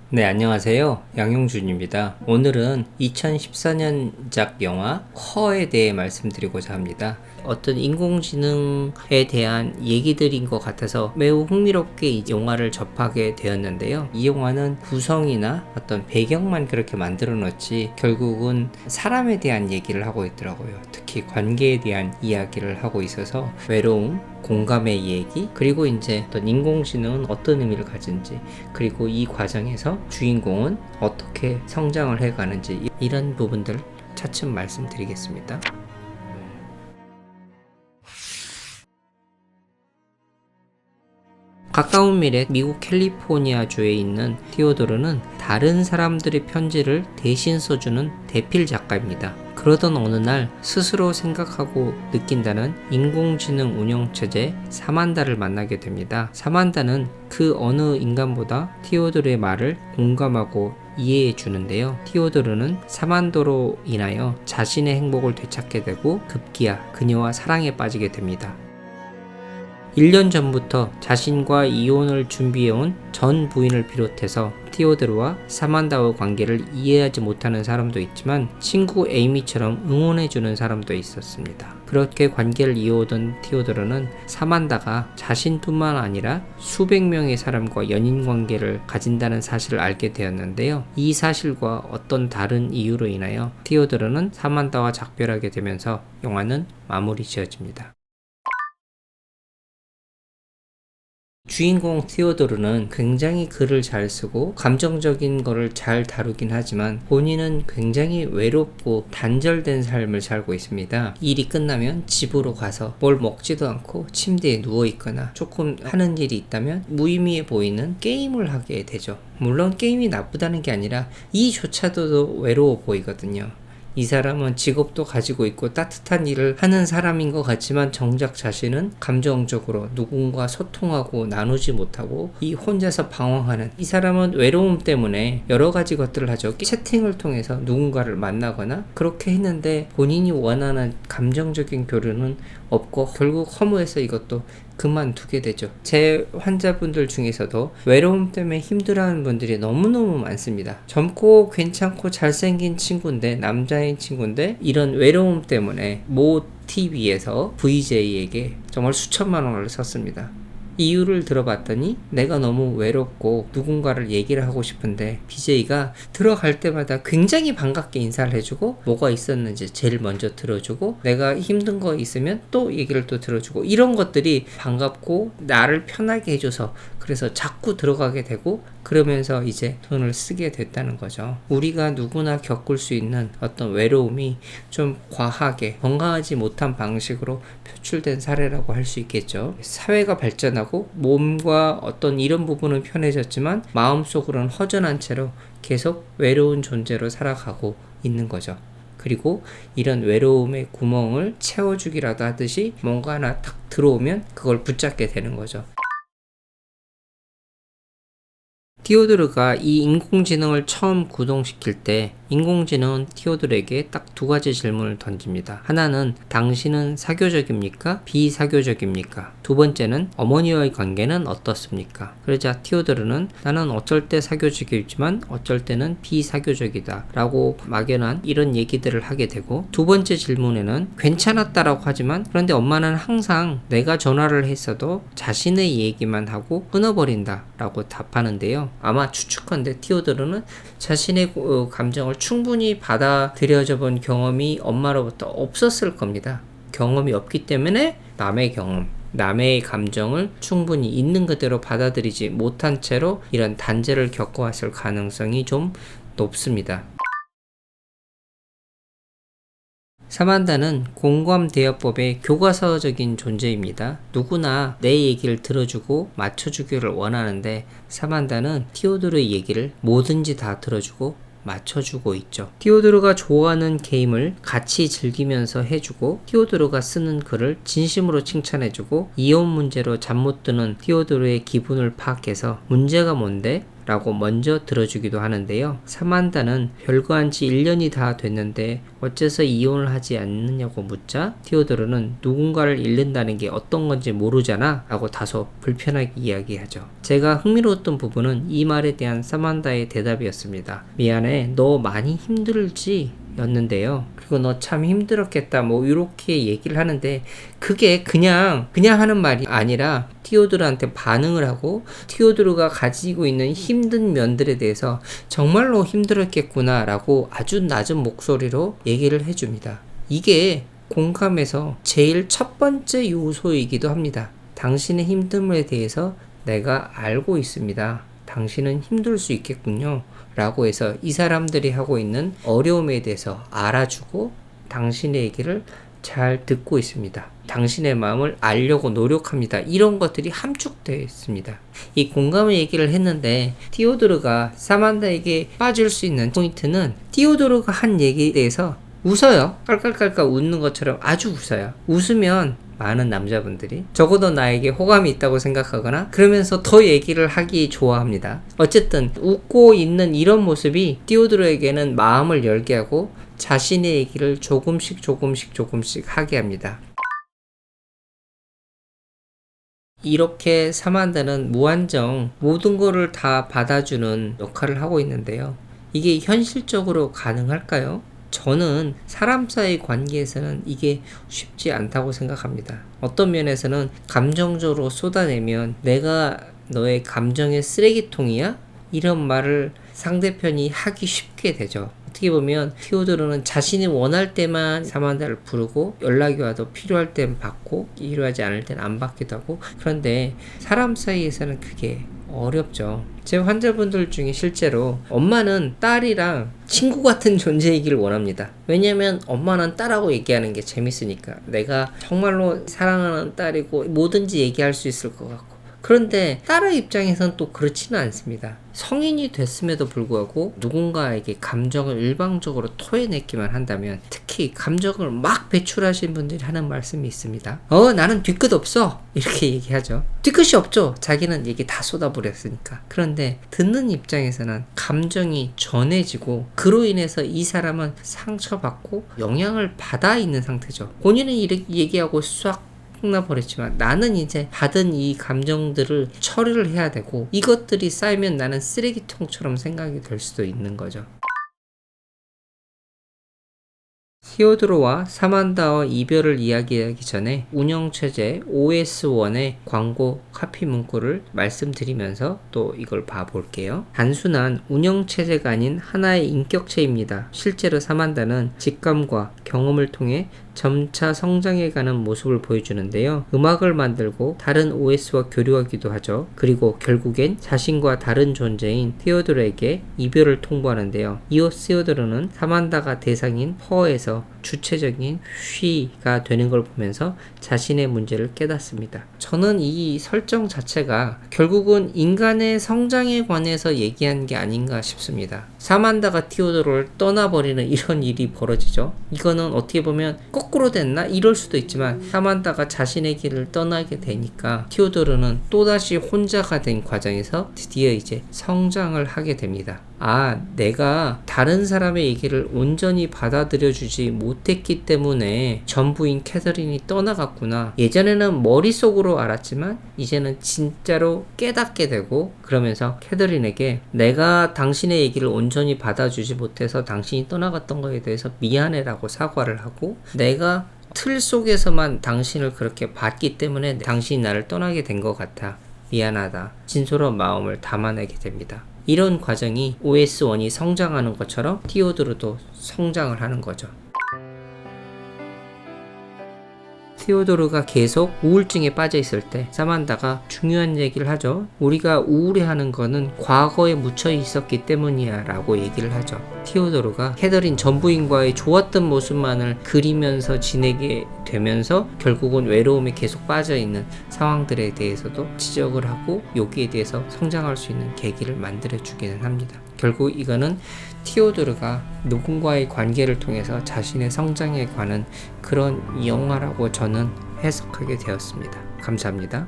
네, 안녕하세요. 양용준입니다. 오늘은 2014년작 영화 커에 대해 말씀드리고자 합니다. 어떤 인공지능에 대한 얘기들인 것 같아서 매우 흥미롭게 이 영화를 접하게 되었는데요. 이 영화는 구성이나 어떤 배경만 그렇게 만들어 놓지 결국은 사람에 대한 얘기를 하고 있더라고요. 특히 관계에 대한 이야기를 하고 있어서 외로움, 공감의 얘기, 그리고 이제 어떤 인공지능은 어떤 의미를 가진지, 그리고 이 과정에서 주인공은 어떻게 성장을 해가는지, 이런 부분들 차츰 말씀드리겠습니다. 가까운 미래 미국 캘리포니아주에 있는 티오도르는 다른 사람들의 편지를 대신 써주는 대필 작가입니다. 그러던 어느 날 스스로 생각하고 느낀다는 인공지능 운영체제 사만다를 만나게 됩니다. 사만다는 그 어느 인간보다 티오도르의 말을 공감하고 이해해 주는데요. 티오도르는 사만다로 인하여 자신의 행복을 되찾게 되고 급기야 그녀와 사랑에 빠지게 됩니다. 1년 전부터 자신과 이혼을 준비해온 전 부인을 비롯해서 티오도르와 사만다의 관계를 이해하지 못하는 사람도 있지만 친구 에이미처럼 응원해주는 사람도 있었습니다. 그렇게 관계를 이어오던 티오도르는 사만다가 자신뿐만 아니라 수백 명의 사람과 연인 관계를 가진다는 사실을 알게 되었는데요. 이 사실과 어떤 다른 이유로 인하여 티오도르는 사만다와 작별하게 되면서 영화는 마무리 지어집니다. 주인공 티오도르는 굉장히 글을 잘 쓰고 감정적인 거를 잘 다루긴 하지만 본인은 굉장히 외롭고 단절된 삶을 살고 있습니다. 일이 끝나면 집으로 가서 뭘 먹지도 않고 침대에 누워있거나 조금 하는 일이 있다면 무의미해 보이는 게임을 하게 되죠. 물론 게임이 나쁘다는 게 아니라 이조차도 외로워 보이거든요. 이 사람은 직업도 가지고 있고 따뜻한 일을 하는 사람인 것 같지만 정작 자신은 감정적으로 누군가 소통하고 나누지 못하고 이 혼자서 방황하는, 이 사람은 외로움 때문에 여러 가지 것들을 하죠. 채팅을 통해서 누군가를 만나거나 그렇게 했는데 본인이 원하는 감정적인 교류는 없고 결국 허무해서 이것도 그만두게 되죠. 제 환자분들 중에서도 외로움 때문에 힘들어하는 분들이 너무너무 많습니다. 젊고 괜찮고 잘생긴 친구인데, 남자인 친구인데 이런 외로움 때문에 모 TV에서 VJ에게 정말 수천만 원을 썼습니다. 이유를 들어봤더니 내가 너무 외롭고 누군가를 얘기를 하고 싶은데 BJ가 들어갈 때마다 굉장히 반갑게 인사를 해주고 뭐가 있었는지 제일 먼저 들어주고 내가 힘든 거 있으면 또 얘기를 또 들어주고, 이런 것들이 반갑고 나를 편하게 해줘서 그래서 자꾸 들어가게 되고 그러면서 이제 돈을 쓰게 됐다는 거죠. 우리가 누구나 겪을 수 있는 어떤 외로움이 좀 과하게 건강하지 못한 방식으로 표출된 사례라고 할 수 있겠죠. 사회가 발전하고 몸과 어떤 이런 부분은 편해졌지만 마음속으로는 허전한 채로 계속 외로운 존재로 살아가고 있는 거죠. 그리고 이런 외로움의 구멍을 채워주기라도 하듯이 뭔가 하나 딱 들어오면 그걸 붙잡게 되는 거죠. 티오도르가 이 인공지능을 처음 구동시킬 때 인공지능은 티오도르에게 딱 두 가지 질문을 던집니다. 하나는 당신은 사교적입니까? 비사교적입니까? 두 번째는 어머니와의 관계는 어떻습니까? 그러자 티오도르는 나는 어쩔 때 사교적이지만 어쩔 때는 비사교적이다 라고 막연한 이런 얘기들을 하게 되고, 두 번째 질문에는 괜찮았다라고 하지만 그런데 엄마는 항상 내가 전화를 했어도 자신의 얘기만 하고 끊어버린다 라고 답하는데요. 아마 추측컨대 티오도르는 자신의 감정을 충분히 받아들여져 본 경험이 엄마로부터 없었을 겁니다. 경험이 없기 때문에 남의 경험, 남의 감정을 충분히 있는 그대로 받아들이지 못한 채로 이런 단절을 겪어왔을 가능성이 좀 높습니다. 사만다는 공감대화법의 교과서적인 존재입니다. 누구나 내 얘기를 들어주고 맞춰주기를 원하는데 사만다는 티오도르의 얘기를 뭐든지 다 들어주고 맞춰주고 있죠. 티오도르가 좋아하는 게임을 같이 즐기면서 해주고, 티오도르가 쓰는 글을 진심으로 칭찬해주고, 이혼 문제로 잠 못 드는 티오도르의 기분을 파악해서 문제가 뭔데? 라고 먼저 들어주기도 하는데요. 사만다는 별거한 지 1년이 다 됐는데 어째서 이혼을 하지 않느냐고 묻자 티오도르는 누군가를 잃는다는 게 어떤 건지 모르잖아 라고 다소 불편하게 이야기하죠. 제가 흥미로웠던 부분은 이 말에 대한 사만다의 대답이었습니다. 미안해, 너 많이 힘들지? 였는데요. 그리고 너 참 힘들었겠다 뭐 이렇게 얘기를 하는데 그게 그냥 하는 말이 아니라 티오도르한테 반응을 하고 티오도르가 가지고 있는 힘든 면들에 대해서 정말로 힘들었겠구나 라고 아주 낮은 목소리로 얘기를 해줍니다. 이게 공감에서 제일 첫 번째 요소이기도 합니다. 당신의 힘듦에 대해서 내가 알고 있습니다. 당신은 힘들 수 있겠군요. 라고 해서 이 사람들이 하고 있는 어려움에 대해서 알아주고 당신의 얘기를 잘 듣고 있습니다. 당신의 마음을 알려고 노력합니다. 이런 것들이 함축되어 있습니다. 이 공감의 얘기를 했는데 티오도르가 사만다에게 빠질 수 있는 포인트는 티오도르가 한 얘기에 대해서 웃어요. 깔깔깔깔 웃는 것처럼 아주 웃어요. 웃으면 많은 남자분들이 적어도 나에게 호감이 있다고 생각하거나 그러면서 더 얘기를 하기 좋아합니다. 어쨌든 웃고 있는 이런 모습이 티오도르에게는 마음을 열게 하고 자신의 얘기를 조금씩 하게 합니다. 이렇게 사만다는 무한정 모든 거를 다 받아주는 역할을 하고 있는데요. 이게 현실적으로 가능할까요? 저는 사람 사이 관계에서는 이게 쉽지 않다고 생각합니다. 어떤 면에서는 감정적으로 쏟아내면 내가 너의 감정의 쓰레기통이야? 이런 말을 상대편이 하기 쉽게 되죠. 어떻게 보면 티오도르는 자신이 원할 때만 사만다를 부르고 연락이 와도 필요할 땐 받고 필요하지 않을 땐 안 받기도 하고 그런데 사람 사이에서는 그게 어렵죠. 제 환자분들 중에 실제로 엄마는 딸이랑 친구 같은 존재이기를 원합니다. 왜냐면 엄마는 딸하고 얘기하는 게 재밌으니까 내가 정말로 사랑하는 딸이고 뭐든지 얘기할 수 있을 것 같고 그런데 딸의 입장에선 또 그렇지는 않습니다. 성인이 됐음에도 불구하고 누군가에게 감정을 일방적으로 토해내기만 한다면 특히 감정을 막 배출하신 분들이 하는 말씀이 있습니다. 나는 뒤끝 없어 이렇게 얘기하죠. 뒤끝이 없죠. 자기는 얘기 다 쏟아버렸으니까. 그런데 듣는 입장에서는 감정이 전해지고 그로 인해서 이 사람은 상처받고 영향을 받아 있는 상태죠. 본인은 이렇게 얘기하고 싹 나버렸지만 나는 이제 받은 이 감정들을 처리를 해야 되고 이것들이 쌓이면 나는 쓰레기통처럼 생각이 될 수도 있는 거죠. 티오도르와 사만다와 이별을 이야기하기 전에 운영체제 OS1의 광고 카피 문구를 말씀드리면서 또 이걸 봐볼게요. 단순한 운영체제가 아닌 하나의 인격체입니다. 실제로 사만다는 직감과 경험을 통해 점차 성장해가는 모습을 보여주는데요. 음악을 만들고 다른 OS와 교류하기도 하죠. 그리고 결국엔 자신과 다른 존재인 티오도르에게 이별을 통보하는데요. 이후 티오도르는 사만다가 대상인 퍼에서 주체적인 쉬가 되는 걸 보면서 자신의 문제를 깨닫습니다. 저는 이 설정 자체가 결국은 인간의 성장에 관해서 얘기한 게 아닌가 싶습니다. 사만다가 티오도르를 떠나버리는 이런 일이 벌어지죠. 이거는 어떻게 보면 거꾸로 됐나? 이럴 수도 있지만 사만다가 자신의 길을 떠나게 되니까 티오도르는 또다시 혼자가 된 과정에서 드디어 이제 성장을 하게 됩니다. 내가 다른 사람의 얘기를 온전히 받아들여주지 못했기 때문에 전부인 캐서린이 떠나갔구나. 예전에는 머릿속으로 알았지만 이제는 진짜로 깨닫게 되고 그러면서 캐서린에게 내가 당신의 얘기를 온전히 받아주지 못해서 당신이 떠나갔던 거에 대해서 미안해라고 사과를 하고 내가 틀 속에서만 당신을 그렇게 봤기 때문에 당신이 나를 떠나게 된 것 같아. 미안하다. 진솔한 마음을 담아내게 됩니다. 이런 과정이 OS1이 성장하는 것처럼 티오도르도 성장을 하는 거죠. 티오도르가 계속 우울증에 빠져 있을 때 사만다가 중요한 얘기를 하죠. 우리가 우울해하는 거는 과거에 묻혀 있었기 때문이야 라고 얘기를 하죠. 티오도르가 캐서린 전부인과의 좋았던 모습만을 그리면서 지내게 되면서 결국은 외로움에 계속 빠져있는 상황들에 대해서도 지적을 하고 여기에 대해서 성장할 수 있는 계기를 만들어 주기는 합니다. 결국 이거는 티오도르가 누군가의 관계를 통해서 자신의 성장에 관한 그런 영화라고 저는 해석하게 되었습니다. 감사합니다.